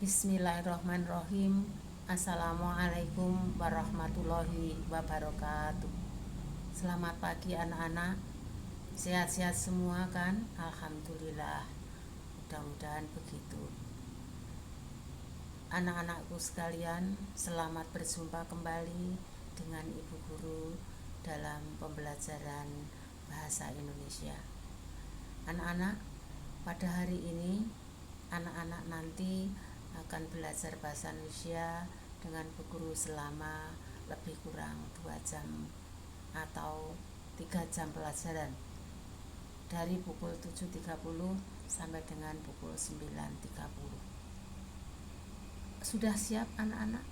Bismillahirrahmanirrahim. Assalamualaikum warahmatullahi wabarakatuh. Selamat pagi anak-anak. Sehat-sehat semua kan? Alhamdulillah. Mudah-mudahan begitu. Anak-anakku sekalian, selamat berjumpa kembali dengan Ibu Guru dalam pembelajaran Bahasa Indonesia. Anak-anak, pada hari ini anak-anak nanti akan belajar bahasa Indonesia dengan Bu Guru selama lebih kurang 2 jam atau 3 jam pelajaran, dari pukul 7.30 sampai dengan pukul 9.30. Sudah siap anak-anak?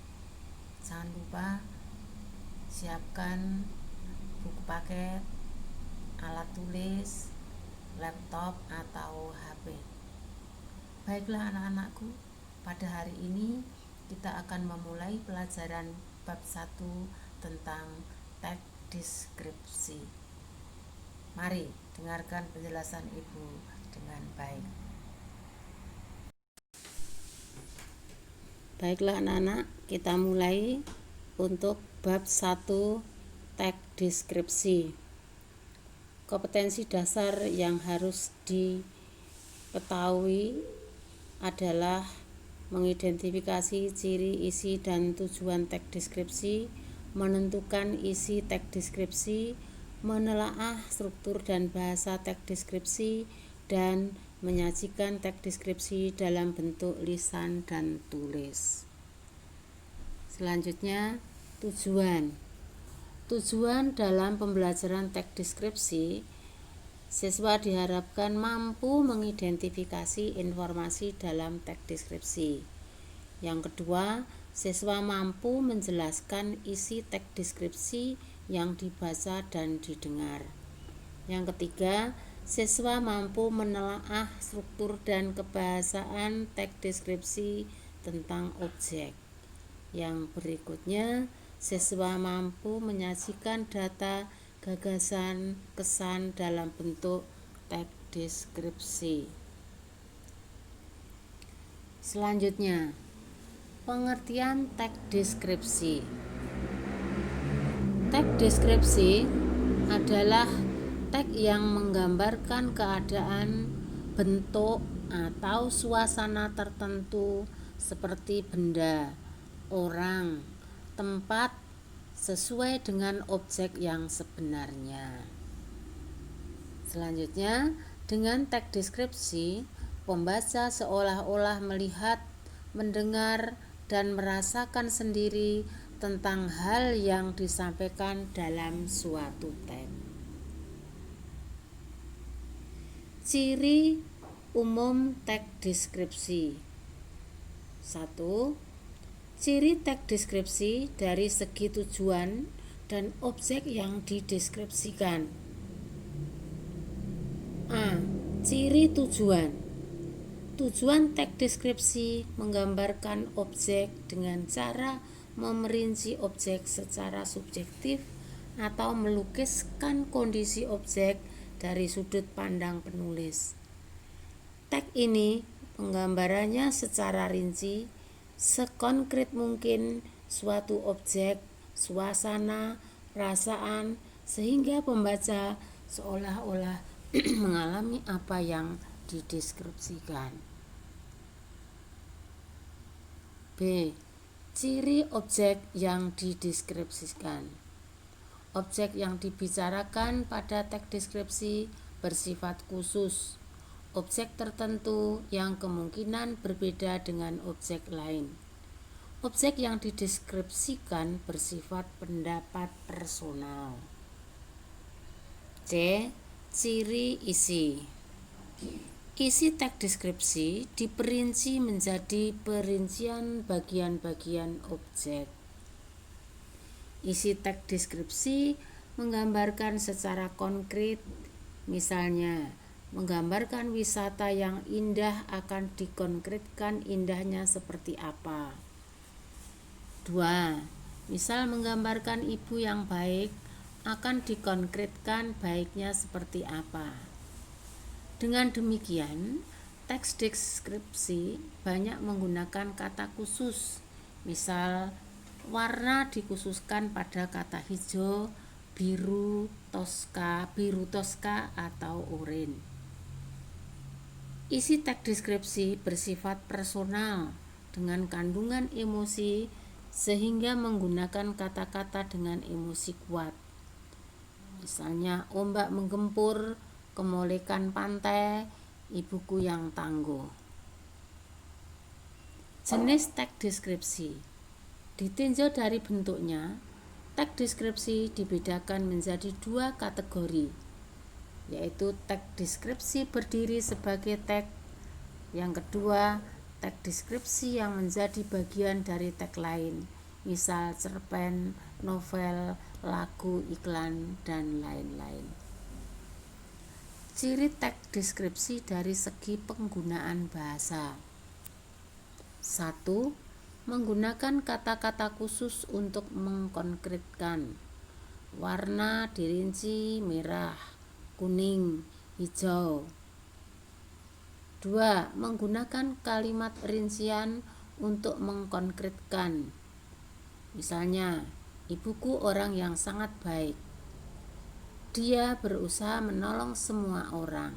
Jangan lupa siapkan buku paket, alat tulis, laptop atau HP. Baiklah anak-anakku, pada hari ini kita akan memulai pelajaran bab 1 tentang teks deskripsi. Mari dengarkan penjelasan Ibu dengan baik. Baiklah anak-anak, kita mulai untuk bab 1 teks deskripsi. Kompetensi dasar yang harus diketahui adalah mengidentifikasi ciri, isi, dan tujuan teks deskripsi, menentukan isi teks deskripsi, menelaah struktur dan bahasa teks deskripsi, dan menyajikan teks deskripsi dalam bentuk lisan dan tulis. Selanjutnya, tujuan. Tujuan dalam pembelajaran teks deskripsi, siswa diharapkan mampu mengidentifikasi informasi dalam teks deskripsi. Yang kedua, siswa mampu menjelaskan isi teks deskripsi yang dibaca dan didengar. Yang ketiga, siswa mampu menelaah struktur dan kebahasaan teks deskripsi tentang objek. Yang berikutnya, siswa mampu menyajikan data, gagasan, kesan dalam bentuk teks deskripsi. Selanjutnya, pengertian teks deskripsi. Teks deskripsi adalah teks yang menggambarkan keadaan, bentuk, atau suasana tertentu seperti benda, orang, tempat, sesuai dengan objek yang sebenarnya. Selanjutnya, dengan teks deskripsi, pembaca seolah-olah melihat, mendengar, dan merasakan sendiri tentang hal yang disampaikan dalam suatu teks. Ciri umum teks deskripsi. 1. Ciri teks deskripsi dari segi tujuan dan objek yang dideskripsikan. A. Ciri tujuan. Tujuan teks deskripsi menggambarkan objek dengan cara memerinci objek secara subjektif atau melukiskan kondisi objek dari sudut pandang penulis. Teks ini penggambarannya secara rinci, sekonkret mungkin suatu objek, suasana, perasaan, sehingga pembaca seolah-olah mengalami apa yang dideskripsikan. B. Ciri objek yang dideskripsikan. Objek yang dibicarakan pada teks deskripsi bersifat khusus, objek tertentu yang kemungkinan berbeda dengan objek lain. Objek yang dideskripsikan bersifat pendapat personal. C. Ciri isi. Isi teks deskripsi diperinci menjadi perincian bagian-bagian objek. Isi teks deskripsi menggambarkan secara konkret, misalnya menggambarkan wisata yang indah akan dikonkretkan indahnya seperti apa. 2. Misal menggambarkan ibu yang baik akan dikonkretkan baiknya seperti apa. Dengan demikian, teks deskripsi banyak menggunakan kata khusus. Misal, warna dikhususkan pada kata hijau, biru toska atau oranye. Isi teks deskripsi bersifat personal dengan kandungan emosi sehingga menggunakan kata-kata dengan emosi kuat. Misalnya, ombak menggempur, kemolekan pantai, ibuku yang tangguh. Jenis teks deskripsi ditinjau dari bentuknya. Teks deskripsi dibedakan menjadi 2 kategori, yaitu teks deskripsi berdiri sebagai teks. Yang kedua, teks deskripsi yang menjadi bagian dari teks lain, misal cerpen, novel, lagu, iklan, dan lain-lain. Ciri teks deskripsi dari segi penggunaan bahasa. 1. Menggunakan kata-kata khusus untuk mengkonkretkan. Warna dirinci merah, kuning, hijau. 2. Menggunakan kalimat rincian untuk mengkonkretkan. Misalnya, ibuku orang yang sangat baik. Dia berusaha menolong semua orang.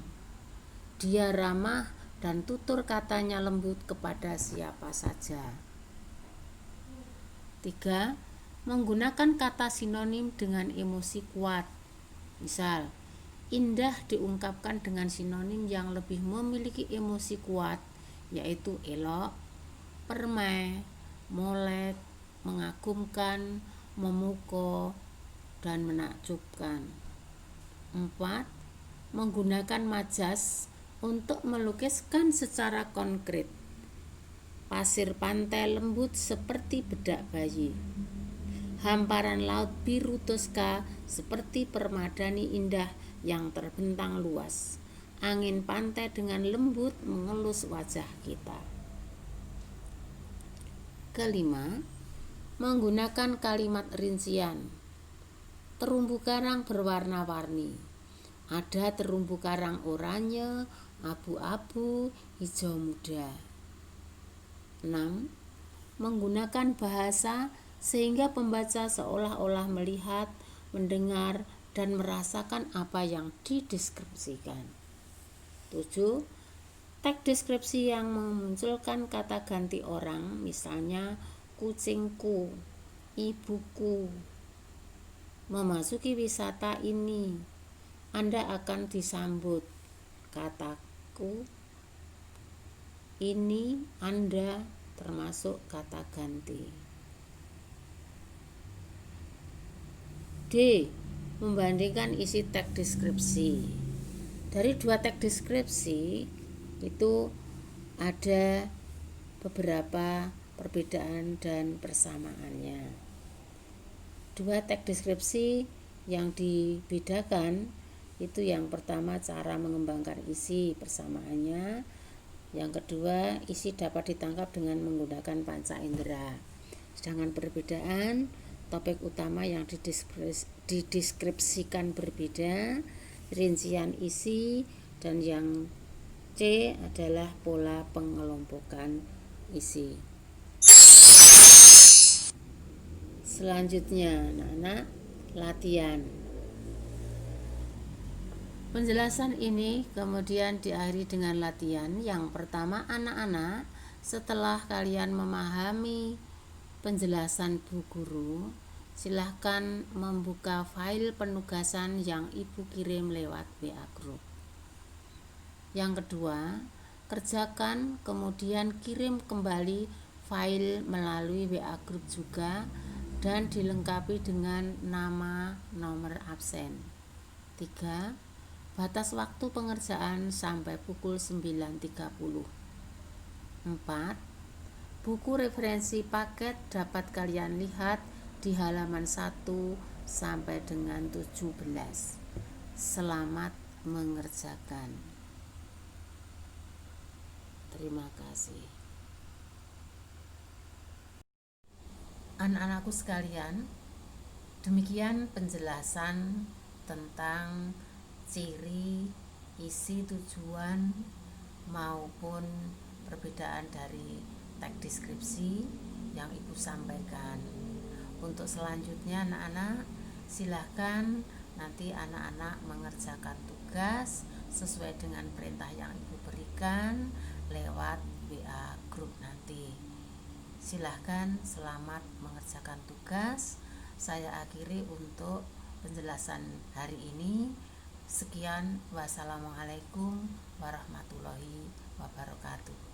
Dia ramah dan tutur katanya lembut kepada siapa saja. 3. Menggunakan kata sinonim dengan emosi kuat. Misal, indah diungkapkan dengan sinonim yang lebih memiliki emosi kuat, yaitu elok, permai, molek, mengagumkan, memukau, dan menakjubkan. 4. Menggunakan majas untuk melukiskan secara konkret. Pasir pantai lembut seperti bedak bayi. Hamparan laut biru toska seperti permadani indah yang terbentang luas. Angin pantai dengan lembut mengelus wajah kita. Kelima, menggunakan kalimat rincian. Terumbu karang berwarna-warni. Ada terumbu karang oranye, abu-abu, hijau muda. 6. Menggunakan bahasa sehingga pembaca seolah-olah melihat, mendengar, dan merasakan apa yang dideskripsikan. 7. Teks deskripsi yang memunculkan kata ganti orang, misalnya kucingku, ibuku. Memasuki wisata ini, Anda akan disambut. Kataku, ini, Anda, termasuk kata ganti. D. Membandingkan isi teks deskripsi. Dari 2 teks deskripsi itu ada beberapa perbedaan dan persamaannya. 2 teks deskripsi yang dibedakan itu yang pertama cara mengembangkan isi, persamaannya. Yang kedua, isi dapat ditangkap dengan menggunakan panca indera. Sedangkan perbedaan, topik utama yang dideskripsikan berbeda, rincian isi, dan yang C adalah pola pengelompokan isi. Selanjutnya, anak-anak, latihan. Penjelasan ini kemudian diakhiri dengan latihan. Yang pertama, anak-anak, setelah kalian memahami penjelasan Bu Guru, silahkan membuka file penugasan yang Ibu kirim lewat WA Group. Yang kedua, kerjakan kemudian kirim kembali file melalui WA Group juga dan dilengkapi dengan nama, nomor absen. 3. Batas waktu pengerjaan sampai pukul 9.30. 4. Buku referensi paket dapat kalian lihat di halaman 1 sampai dengan 17. Selamat mengerjakan. Terima kasih. Anak-anakku sekalian, demikian penjelasan tentang ciri, isi, tujuan, maupun perbedaan dari teks deskripsi yang Ibu sampaikan. Untuk selanjutnya anak-anak, silahkan nanti anak-anak mengerjakan tugas sesuai dengan perintah yang Ibu berikan lewat WA grup nanti. Silahkan selamat mengerjakan tugas. Saya akhiri untuk penjelasan hari ini. Sekian, wassalamualaikum warahmatullahi wabarakatuh.